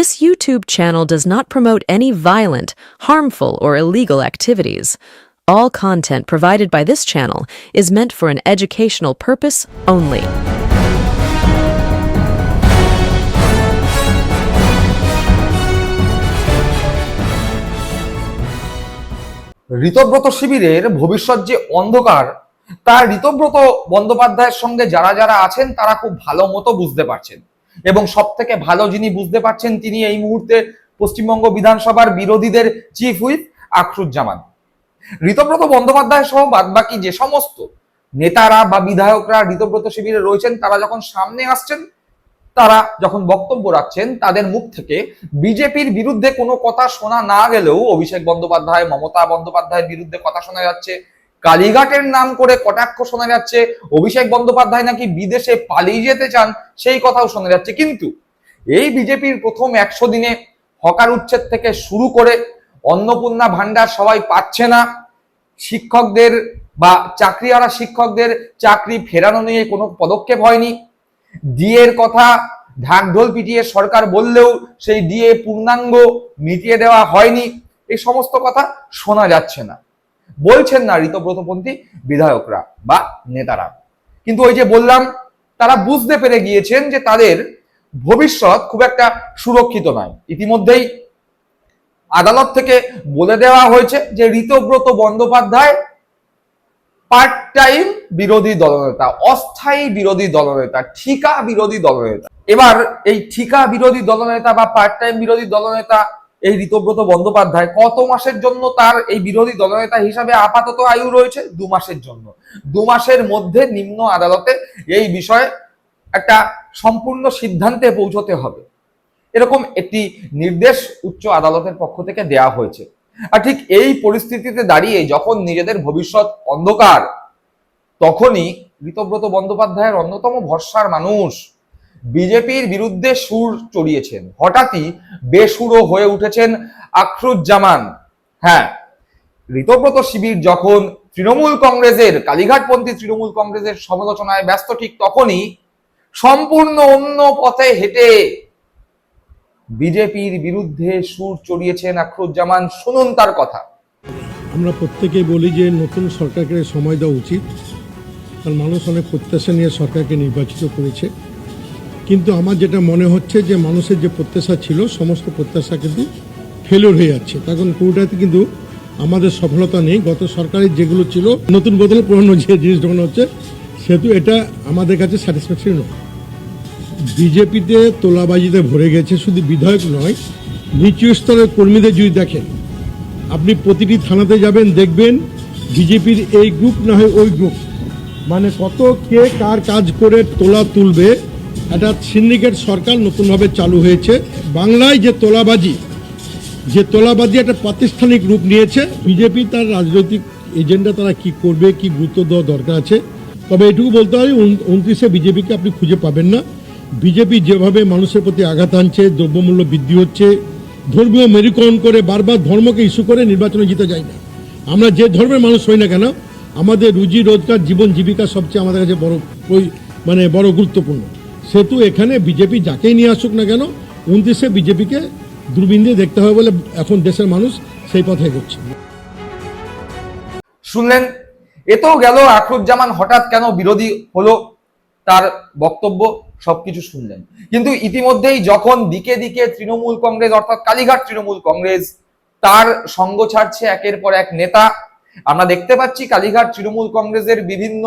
This YouTube channel does not promote any violent, harmful, or illegal activities. All content provided by this channel is meant for an educational purpose only. Ritabrata শিবিরের ভবিষ্যৎ যে অন্ধকার তার ঋতব্রত বন্দ্যোপাধ্যায়ের সঙ্গে যারা যারা আছেন তারা খুব ভালো মতো বুঝতে পারছেন, এবং সব থেকে ভালো যিনি বুঝতে পারছেন তিনি এই মুহূর্তে পশ্চিমবঙ্গ বিধানসভার বিরোধীদের চিফ হুইপ আখরুজ্জামান। ঋতব্রত বন্দ্যোপাধ্যায় সহ বাদবাকি যে সমস্ত নেতারা বা বিধায়করা ঋতব্রত শিবিরে রয়েছেন তারা যখন সামনে আসছেন, তারা যখন বক্তব্য রাখছেন, তাদের মুখ থেকে বিজেপির বিরুদ্ধে কোনো কথা শোনা না গেলেও অভিষেক বন্দ্যোপাধ্যায়, মমতা বন্দ্যোপাধ্যায়ের বিরুদ্ধে কথা শোনা যাচ্ছে, কালীঘাটের নাম করে কটাক্ষ শোনা যাচ্ছে, অভিষেক বন্দ্যোপাধ্যায় নাকি বিদেশে পালিয়ে যেতে চান সেই কথাও শোনা যাচ্ছে। কিন্তু এই বিজেপির প্রথম 100 দিনে হকার উচ্ছেদ থেকে শুরু করে অন্নপূর্ণা ভান্ডার সবাই পাচ্ছে না, শিক্ষকদের বা চাকরিহারা শিক্ষকদের চাকরি ফেরানো নিয়ে কোনো পদক্ষেপ হয়নি, ডিএর কথা ঢাকঢোল পিটিয়ে সরকার বললেও সেই ডিএ পূর্ণাঙ্গ মিটিয়ে দেওয়া হয়নি, এই সমস্ত কথা শোনা যাচ্ছে না, বলছেন না ঋতব্রতপন্থী বিধায়করা বা নেতারা। কিন্তু ওই যে বললাম, তারা বুঝতে পেরে গিয়েছেন যে তাদের ভবিষ্যৎ খুব একটা সুরক্ষিত নয়। ইতিমধ্যেই আদালত থেকে বলে দেওয়া হয়েছে যে ঋতব্রত বন্দ্যোপাধ্যায় পার্ট টাইম বিরোধী দলনেতা, অস্থায়ী বিরোধী দলনেতা, ঠিকা বিরোধী দলনেতা। এবার এই ঠিকা বিরোধী দলনেতা বা পার্ট টাইম বিরোধী দলনেতা এই ঋতব্রত বন্দ্যোপাধ্যায় কত মাসের জন্য তার এই বিরোধী দলনেতা হিসাবে আপাতত আয়ু রয়েছে? 2 মাসের জন্য। 2 মাসের মধ্যে নিম্ন আদালতে এই বিষয়ে একটা সম্পূর্ণ সিদ্ধান্তে পৌঁছতে হবে, এরকম একটি নির্দেশ উচ্চ আদালতের পক্ষ থেকে দেয়া হয়েছে। আর ঠিক এই পরিস্থিতিতে দাঁড়িয়ে যখন নিজেদের ভবিষ্যৎ অন্ধকার, তখনই ঋতব্রত বন্দ্যোপাধ্যায়ের অন্যতম ভরসার মানুষ বিজেপির বিরুদ্ধে সুর চড়িয়েছেন। হঠাৎই বেসুরো হয়ে উঠেছেন আখরুজ্জামান। হ্যাঁ, ঋতব্রত শিবির যখন তৃণমূল কংগ্রেসের, কালীঘাটপন্থী তৃণমূল কংগ্রেসের সমালোচনায় ব্যস্ত, ঠিক তখনই সম্পূর্ণ অন্য পথে হেঁটে বিজেপির বিরুদ্ধে সুর চড়িয়েছেন আখরুজ্জামান। শুনুন তার কথা। আমরা প্রত্যেকেই বলি যে নতুন সরকারকে সময় দেওয়া উচিত, কারণ মানুষ অনেক প্রত্যাশা নিয়ে সরকারকে নির্বাচিত করেছে। কিন্তু আমার যেটা মনে হচ্ছে যে মানুষের যে প্রত্যাশা ছিল সমস্ত প্রত্যাশা কিন্তু ফেলিওর হয়ে যাচ্ছে। তখন কোনোটাতে কিন্তু আমাদের সফলতা নেই। গত সরকারের যেগুলো ছিল নতুন বদলে পুরনো যে জিনিস যখন হচ্ছে, সেহেতু এটা আমাদের কাছে স্যাটিসফ্যাকশন নয়। বিজেপিতে তোলাবাজিতে ভরে গেছে, শুধু বিধায়ক নয়, নিচু স্তরের কর্মীদের যদি দেখেন, আপনি প্রতিটি থানাতে যাবেন, দেখবেন বিজেপির এই গ্রুপ না হয় ওই গ্রুপ, মানে কত কে কার কাজ করে তোলা তুলবে। একটা সিন্ডিকেট সরকার নতুনভাবে চালু হয়েছে বাংলায়। যে তোলাবাজি একটা প্রাতিষ্ঠানিক রূপ নিয়েছে। বিজেপি তার রাজনৈতিক এজেন্ডা তারা কি করবে, কি গুরুত্ব দেওয়া দরকার আছে। তবে এটুকু বলতে হয়, 29-এ বিজেপিকে আপনি খুঁজে পাবেন না। বিজেপি যেভাবে মানুষের প্রতি আঘাত আনছে, দ্রব্যমূল্য বৃদ্ধি হচ্ছে, ধর্মীয় মেরুকরণ করে বারবার ধর্মকে ইস্যু করে নির্বাচনে জিতে যায় না। আমরা যে ধর্মের মানুষ হই না কেন, আমাদের রুজি রোজগার, জীবন জীবিকা সবচেয়ে আমাদের কাছে বড় গুরুত্বপূর্ণ। সেহেতু এখানে বিজেপি যাকেই নিয়ে আসুক না কেন, 29-এ বিজেপিকে দূরবীন দিয়ে দেখতে হবে বলে এখন দেশের মানুষ সেই পথে এগোচ্ছে। শুনলেন, এতেও গেল আখরুজ্জামান হঠাৎ কেন বিরোধী হলো, তার বক্তব্য সবকিছু শুনলেন। কিন্তু ইতিমধ্যেই যখন দিকে দিকে তৃণমূল কংগ্রেস, অর্থাৎ কালীঘাট তৃণমূল কংগ্রেস, তার সঙ্গ ছাড়ছে একের পর এক নেতা। আমরা দেখতে পাচ্ছি কালীঘাট তৃণমূল কংগ্রেসের বিভিন্ন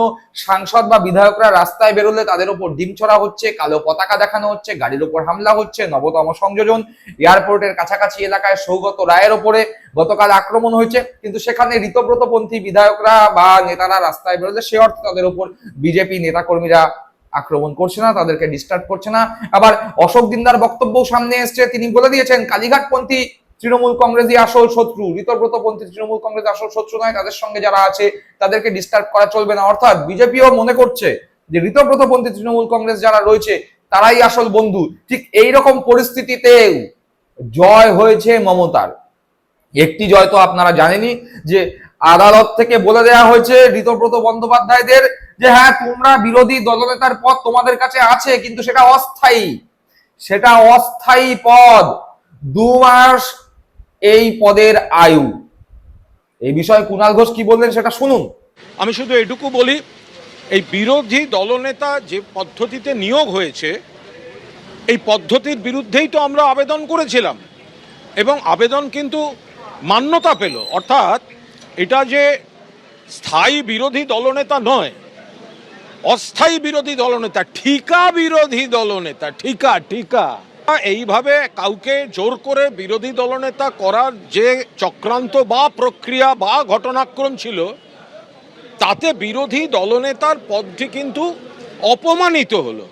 সাংসদ বা বিধায়করা রাস্তায় বেরোলে তাদের উপর ডিম ছড়া হচ্ছে, কালো পতাকা দেখানো হচ্ছে, গাড়ির উপর হামলা হচ্ছে। নবতম সংযোজন এয়ারপোর্টের কাছাকাছি এলাকায় সৌগত রায়ের ওপরে গতকাল আক্রমণ হয়েছে, কিন্তু সেখানে ঋতব্রতপন্থী বিধায়করা বা নেতারা রাস্তায় বেরোলে সে অর্থে তাদের উপর বিজেপি নেতাকর্মীরা আক্রমণ করছে না, তাদেরকে ডিস্টার্ব করছে না। আবার অশোক দিন্দার বক্তব্য সামনে এসছে, তিনি বলে দিয়েছেন কালীঘাটপন্থী তৃণমূল কংগ্রেসই আসল শত্রু, ঋতব্রতপন্থী তৃণমূল কংগ্রেস আসল শত্রু নয়, তাদের সঙ্গে যারা আছে তাদেরকে ডিস্টার্ব করা চলবে না। অর্থাৎ বিজেপিও মনে করছে যে ঋতব্রতপন্থী তৃণমূল কংগ্রেস যারা রয়েছে তারাই আসল বন্ধু। ঠিক এইরকম পরিস্থিতিতেও জয় হয়েছে মমতার। একটি জয় তো আপনারা জানেনই, যে আদালত থেকে বলে দেওয়া হয়েছে ঋতব্রত বন্দ্যোপাধ্যায়দের যে হ্যাঁ, তোমরা বিরোধী দলনেতার পদ তোমাদের কাছে আছে, কিন্তু সেটা অস্থায়ী, সেটা অস্থায়ী পদ, 2 মাস এই পদের আয়ু। এই বিষয়ে কুণাল ঘোষ কি বললেন সেটা শুনুন। আমি শুধু এটুকু বলি, এই বিরোধী দলনেতা যে পদ্ধতিতে নিয়োগ হয়েছে, এই পদ্ধতির বিরুদ্ধেই তো আমরা আবেদন করেছিলাম এবং আবেদন কিন্তু মান্যতা পেল। অর্থাৎ এটা যে স্থায়ী বিরোধী দলনেতা নয়, অস্থায়ী বিরোধী দলনেতা, ঠিকা বিরোধী দলনেতা, ঠিকা। এইভাবে কাউকে জোর করে বিরোধী দলনেতা করার যে চক্রান্ত বা প্রক্রিয়া বা ঘটনাক্রম ছিল, তাতে বিরোধী দলনেতার পদটি কিন্তু অপমানিত হলো।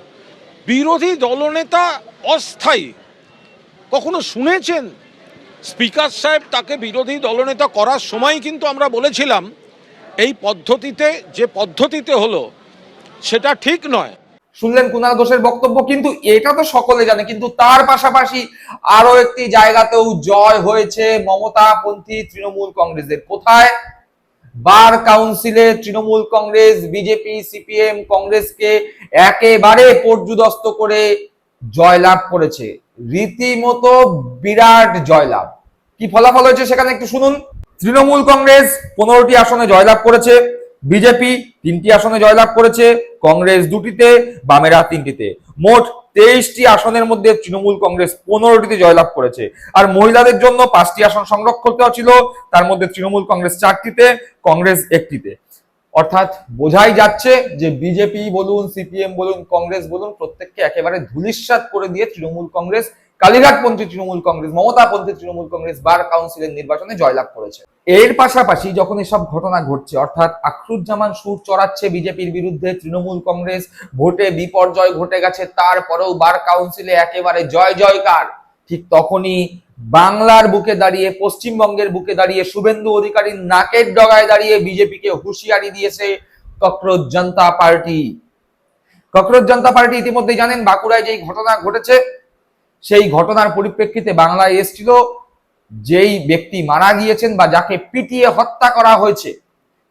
বিরোধী দলনেতা অস্থায়ী, কখনো শুনেছেন? স্পিকার সাহেব তাকে বিরোধী দলনেতা করার সময় কিন্তু আমরা বলেছিলাম এই পদ্ধতিতে, যে পদ্ধতিতে হলো সেটা ঠিক নয়। শুনলেন কুণাল ঘোষের বক্তব্য, কিন্তু এটা তো সকলে জানে, কিন্তু তার পাশাপাশি আরো একটি জায়গাতেও জয় হয়েছে মমতাপন্থী তৃণমূল কংগ্রেসের। কোথায়? বার কাউন্সিলে তৃণমূল কংগ্রেস বিজেপি সিপিএম কংগ্রেসকে একেবারে পর্যুদস্ত করে জয়লাভ করেছে, রীতিমতো বিরাট জয়লাভ। কি ফলাফল হয়েছে সেখানে একটু শুনুন। তৃণমূল কংগ্রেস 15টি আসনে জয়লাভ করেছে, বিজেপি 3টি আসনে জয়লাভ করেছে, কংগ্রেস 2টিতে, বামেরা 3টিতে। মোট 23টি আসনের মধ্যে তৃণমূল কংগ্রেস 15টিতে জয়লাভ করেছে। আর মহিলাদের জন্য 5টি আসন সংরক্ষিত ছিল, তার মধ্যে তৃণমূল কংগ্রেস 4টিতে, কংগ্রেস 1টিতে। অর্থাৎ বোঝাই যাচ্ছে যে বিজেপি বলুন, সিপিএম বলুন, কংগ্রেস বলুন, প্রত্যেককে একেবারে ধূলিসাৎ করে দিয়ে তৃণমূল কংগ্রেস, কালীঘাটপন্থী তৃণমূল কংগ্রেস, মমতাপন্থী তৃণমূল কংগ্রেস বার কাউন্সিলের নির্বাচনে জয়লাভ করেছে। এর পাশাপাশি যখন এসব ঘটনা ঘটছে, অর্থাৎ আখরুজ্জামান সুর চড়াচ্ছে বিজেপির বিরুদ্ধে, তৃণমূল কংগ্রেস ভোটে বিপর্যয় ঘটে গেছে, তারপরেও বার কাউন্সিলে একেবারে জয় জয়কার, ঠিক তখনই বাংলার বুকে দাঁড়িয়ে, পশ্চিমবঙ্গের বুকে দাঁড়িয়ে, শুভেন্দু অধিকারীর নাকের ডগায় দাঁড়িয়ে বিজেপিকে হুঁশিয়ারি দিয়েছে ককরোচ জনতা পার্টি। ককরোচ জনতা পার্টি ইতিমধ্যেই জানেন বাঁকুড়ায় যেই ঘটনা ঘটেছে, সেই ঘটনার পরিপ্রেক্ষিতে বাংলায় এসেছিল যেই ব্যক্তি মারা গিয়েছেন বা যাকে পিটিয়ে হত্যা করা হয়েছে,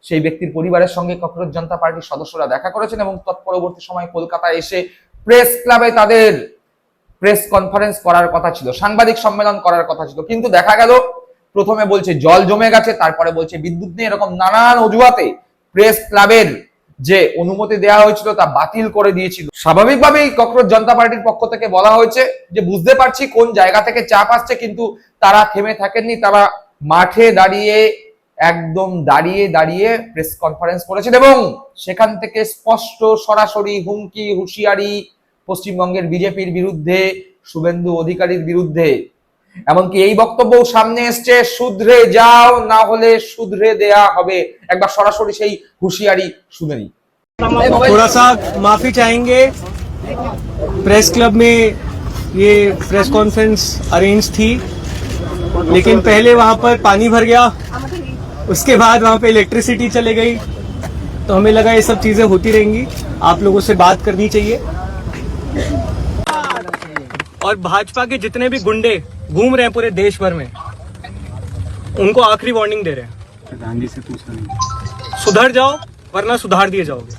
সেই ব্যক্তির পরিবারের সঙ্গে ককরোচ জনতা পার্টির সদস্যরা দেখা করেছেন এবং তৎপরবর্তী সময় কলকাতায় এসে প্রেস ক্লাবে তাদের প্রেস কনফারেন্স করার কথা ছিল, সাংবাদিক সম্মেলন করার কথা ছিল, কিন্তু দেখা গেল প্রথমে বলছে জল জমে গেছে, তারপরে বলছে বিদ্যুৎ নেই, এরকম নানান অজুহাতে প্রেস ক্লাবের যে অনুমতি দেওয়া হয়েছিল তা বাতিল করে দিয়েছিল। স্বাভাবিকভাবেই ককরোচ জনতা পার্টির পক্ষ থেকে বলা হয়েছে যে বুঝতে পারছি কোন জায়গা থেকে চাপ আসছে, কিন্তু তারা থেমে থাকেননি, তারা মাঠে দাঁড়িয়ে, একদম দাঁড়িয়ে দাঁড়িয়ে প্রেস কনফারেন্স করেছেন এবং সেখান থেকে স্পষ্ট সরাসরি হুমকি হুঁশিয়ারি পশ্চিমবঙ্গের বিজেপির বিরুদ্ধে, শুভেন্দু অধিকারীর বিরুদ্ধে। এমনকি এই বক্তব্য সামনে এসছে, শুধরে যাও না হলে শুধরে দেয়া হবে। একবার সরাসরি সেই হুঁশিয়ারি শুনে নি। थोड़ा सा माफी चाहेंगे, प्रेस क्लब में ये प्रेस कॉन्फ्रेंस अरेंज थी, लेकिन पहले वहां पर पानी भर गया, उसके बाद वहां पे इलेक्ट्रिसिटी चले गई, तो हमें लगा ये सब चीजें होती रहेंगी, आप लोगों से बात करनी चाहिए। और भाजपा के जितने भी गुंडे घूम रहे हैं पूरे देश भर में, उनको आखिरी वार्निंग दे रहे हैं, सुधर जाओ वरना सुधार दिए जाओगे।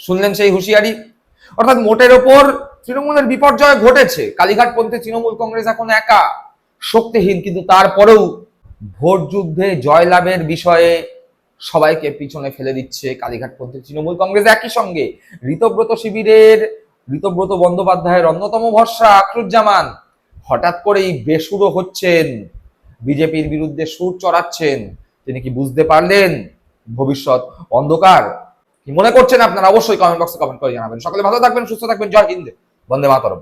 শুনলেন সেই হুঁশিয়ারি। অর্থাৎ মোটের ওপর তৃণমূলের বিপর্যয় ঘটেছে, কালীঘাটপন্থী তৃণমূল কংগ্রেস এখন একা, শক্তিহীন, কিন্তু তারপরেও ভোট যুদ্ধে জয়লাভের বিষয়ে সবাইকে পিছনে ফেলে দিচ্ছে কালীঘাটপন্থী তৃণমূল কংগ্রেস। একই সঙ্গে ঋতব্রত শিবিরের ঋতব্রত বন্দ্যোপাধ্যায়ের অন্যতম ভরসা আখরুজ্জামান হঠাৎ করেই বেসুরো হচ্ছেন, বিজেপির বিরুদ্ধে সুর চড়াচ্ছেন। তিনি কি বুঝতে পারলেন ভবিষ্যৎ অন্ধকার? কি মনে করছেন আপনারা? অবশ্যই কমেন্ট বক্সে কমেন্ট করে জানাবেন। সকলে ভালো থাকবেন, সুস্থ থাকবেন। জয় হিন্দ, বন্দে মাতরম।